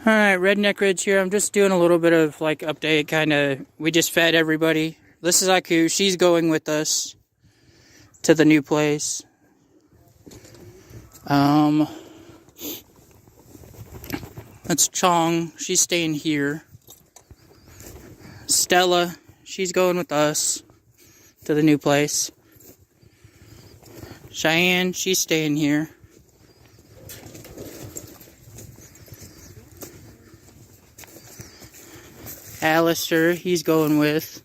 Alright, Redneck Ridge here. I'm just doing a little bit of like update, kind of. We just fed everybody. This is Aku. She's going with us to the new place. That's Chong. She's staying here. Stella, she's going with us to the new place. Cheyenne, she's staying here. Alistair, he's going with.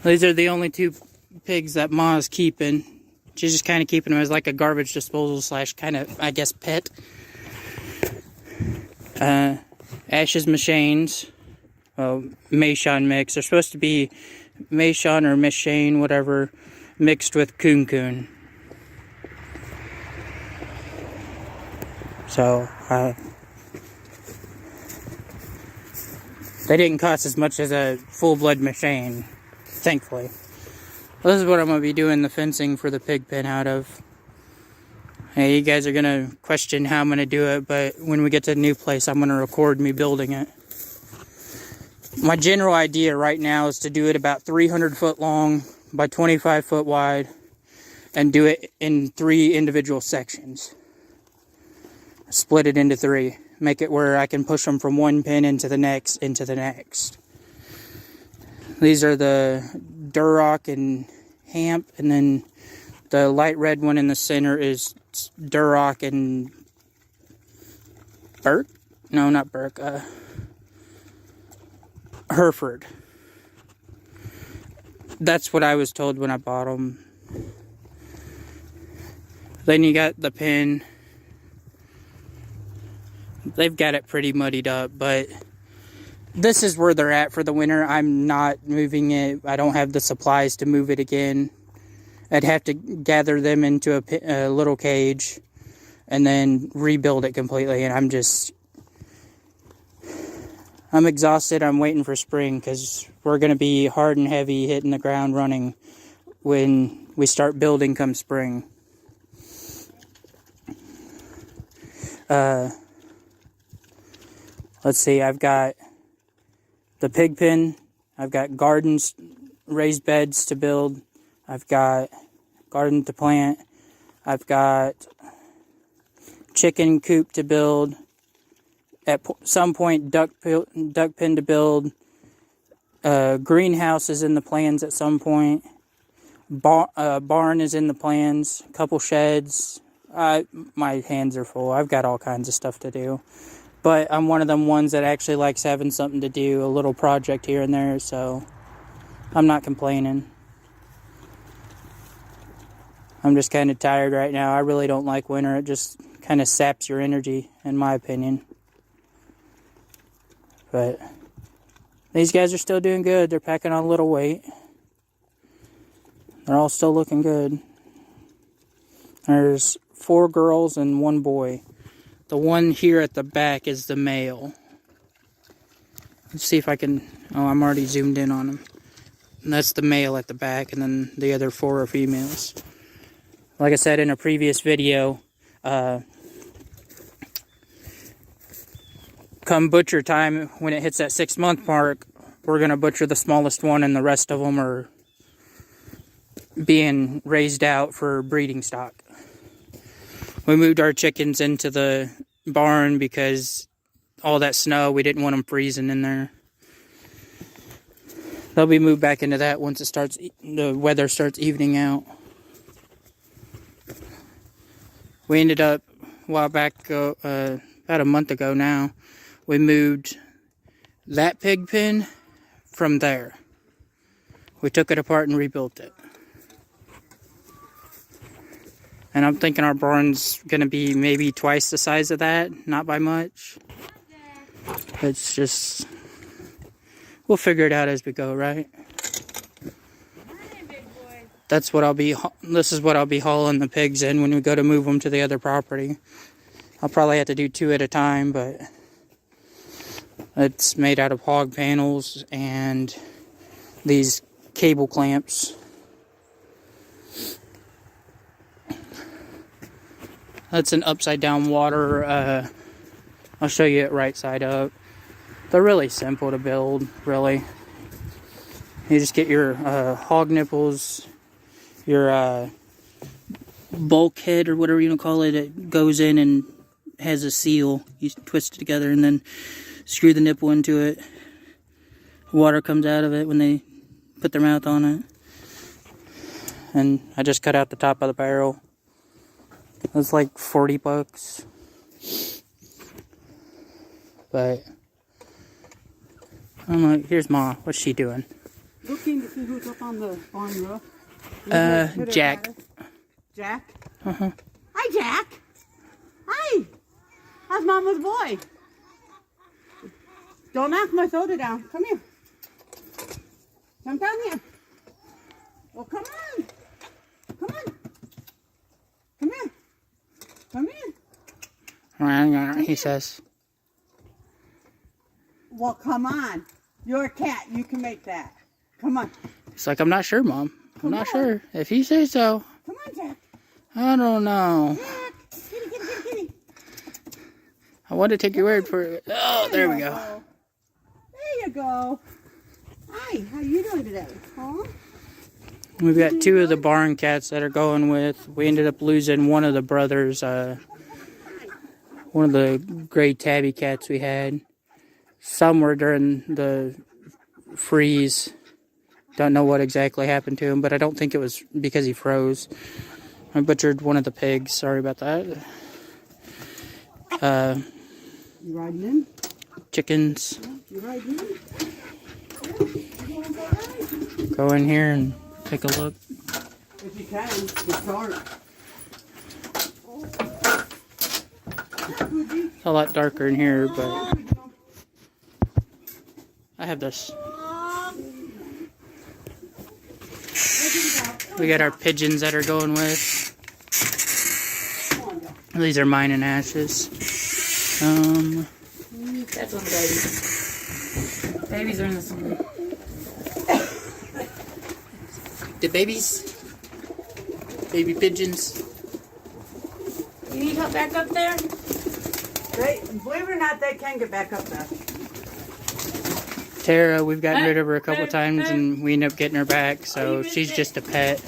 These are the only two pigs that Ma's keeping. She's just kind of keeping them as like a garbage disposal slash kind of, I guess, pet. Ash's machines. Meishan mix. They're supposed to be Meishan or Mishane, whatever, mixed with Kun Kun. So, they didn't cost as much as a full-blood machine, thankfully. Well, this is what I'm going to be doing the fencing for the pig pen out of. Hey, you guys are going to question how I'm going to do it, but when we get to the new place, I'm going to record me building it. My general idea right now is to do it about 300 foot long by 25 foot wide and do it in 3 individual sections. Split it into 3. Make it where I can push them from one pin into the next, These are the Duroc and Hamp, and then the light red one in the center is Duroc and Burke? No, not Burke. Hereford. That's what I was told when I bought them. Then you got the pin. They've got it pretty muddied up, but this is where they're at for the winter. I'm not moving it. I don't have the supplies to move it again. I'd have to gather them into a little cage and then rebuild it completely. And I'm exhausted. I'm waiting for spring because we're going to be hard and heavy hitting the ground running when we start building come spring. Let's see, I've got the pig pen, I've got gardens, raised beds to build, I've got garden to plant, I've got chicken coop to build, at some point duck pen to build, greenhouse is in the plans at some point, barn is in the plans, a couple sheds. My hands are full. I've got all kinds of stuff to do. But I'm one of them ones that actually likes having something to do, a little project here and there, so I'm not complaining. I'm just kind of tired right now. I really don't like winter. It just kind of saps your energy, in my opinion. But these guys are still doing good. They're packing on a little weight. They're all still looking good. There's 4 girls and 1 boy. The one here at the back is the male. Let's see if I can... Oh, I'm already zoomed in on him. And that's the male at the back, and then the other 4 are females. Like I said in a previous video, come butcher time, when it hits that 6-month mark, we're going to butcher the smallest one, and the rest of them are being raised out for breeding stock. We moved our chickens into the barn because all that snow, we didn't want them freezing in there. They'll be moved back into that once the weather starts evening out. We ended up, a while back, about a month ago now, we moved that pig pen from there. We took it apart and rebuilt it. And I'm thinking our barn's going to be maybe twice the size of that. Not by much. It's just... We'll figure it out as we go, right? That's what this is what I'll be hauling the pigs in when we go to move them to the other property. I'll probably have to do 2 at a time, but... It's made out of hog panels and these cable clamps. That's an upside down water. I'll show you it right side up. They're really simple to build, really. You just get your hog nipples, your bulkhead or whatever you want to call it. It goes in and has a seal. You twist it together and then screw the nipple into it. Water comes out of it when they put their mouth on it. And I just cut out the top of the barrel. It's like $40. But I'm like, here's Ma. What's she doing? Looking to see who's up on the barn roof. Jack. Jack? Uh-huh. Hi, Jack. Hi. How's Mama's boy? Don't knock my soda down. Come here. Come down here. Well, come on. Come on. Come here. Come here. He says. Well, come on. You're a cat. You can make that. Come on. It's like, I'm not sure, Mom. I'm not sure. If you say so. Come on, Jack. I don't know. Jack. Kitty, kitty, kitty, kitty. I want to take your word for it. Oh, there we go. There you go. Hi, how you doing today? Huh? We've got two of the barn cats that are going with. We ended up losing one of the brothers. One of the gray tabby cats we had. Somewhere during the freeze. Don't know what exactly happened to him, but I don't think it was because he froze. I butchered one of the pigs. Sorry about that. You riding in? Chickens. Yeah, you riding in? Go in here and take a look. If you can, it's dark. It's a lot darker in here, but I have this. We got our pigeons that are going with. These are mine and Ash's. That's on babies. Babies are in this one. The babies. Baby pigeons. You need help back up there? Believe it or not, they can get back up there. Tara, we've gotten rid of her a couple times and we end up getting her back, so she's just a pet.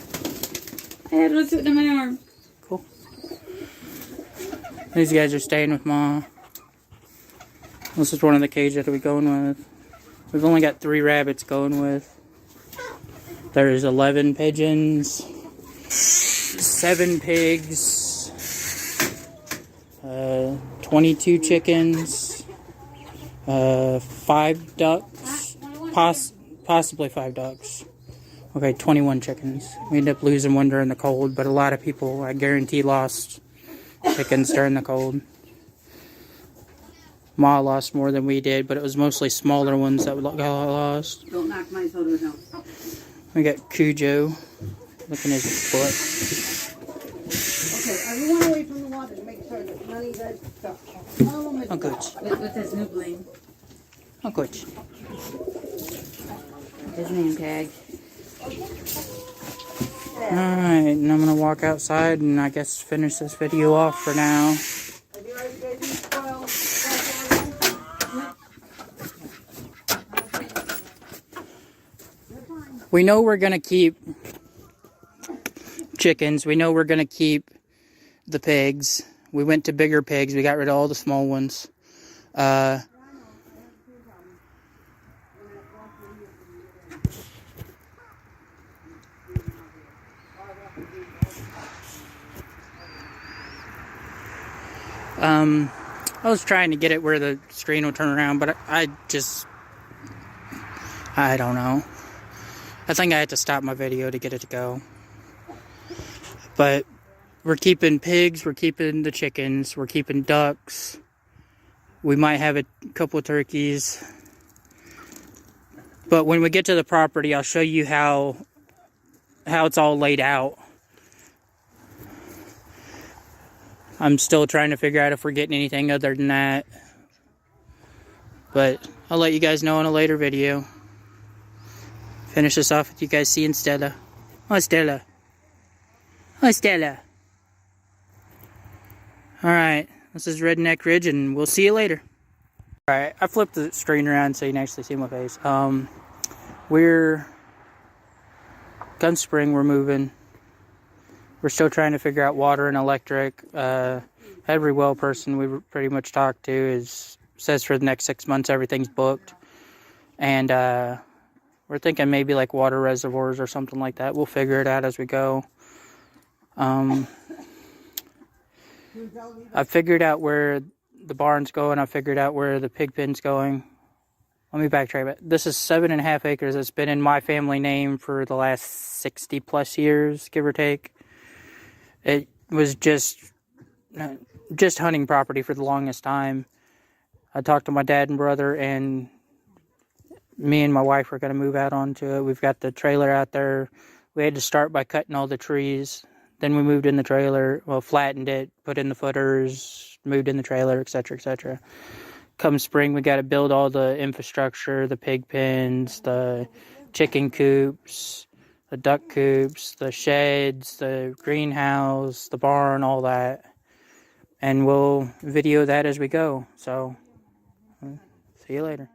I had one sitting on my arm. Cool. These guys are staying with Ma. This is one of the cages that we're going with. We've only got 3 rabbits going with. There's 11 pigeons, 7 pigs, 22 chickens, 5 ducks, possibly 5 ducks. Okay, 21 chickens. We ended up losing one during the cold, but a lot of people, I guarantee, lost chickens during the cold. Ma lost more than we did, but it was mostly smaller ones that got lost. Don't knock my soda down. We got Cujo. Look at his foot. Okay, everyone away from the water to make sure that none of you guys stuff. Oh, good. With his new bling. Oh, good. His name tag. Alright, and I'm going to walk outside and I guess finish this video off for now. We know we're going to keep chickens. We know we're going to keep the pigs. We went to bigger pigs. We got rid of all the small ones. I was trying to get it where the screen would turn around, but I don't know. I think I had to stop my video to get it to go. But we're keeping pigs, we're keeping the chickens, we're keeping ducks. We might have a couple of turkeys. But when we get to the property, I'll show you how it's all laid out. I'm still trying to figure out if we're getting anything other than that. But I'll let you guys know in a later video. Finish this off with you guys seeing Stella. Oh, Stella. Oh, Stella. Alright, this is Redneck Ridge, and we'll see you later. Alright, I flipped the screen around so you can actually see my face. We're Gun Spring, we're moving. We're still trying to figure out water and electric. Every well person we pretty much talked to says for the next 6 months everything's booked. And we're thinking maybe like water reservoirs or something like that. We'll figure it out as we go. I figured out where the barn's going. I figured out where the pig pen's going. Let me backtrack. This is 7.5 acres. It's been in my family name for the last 60 plus years, give or take. It was just hunting property for the longest time. I talked to my dad and brother, and me and my wife are going to move out onto it. We've got the trailer out there. We had to start by cutting all the trees. Then we moved in the trailer, flattened it, put in the footers, moved in the trailer, etc., etc. Come spring, we got to build all the infrastructure, the pig pens, the chicken coops, the duck coops, the sheds, the greenhouse, the barn, all that. And we'll video that as we go. So, see you later.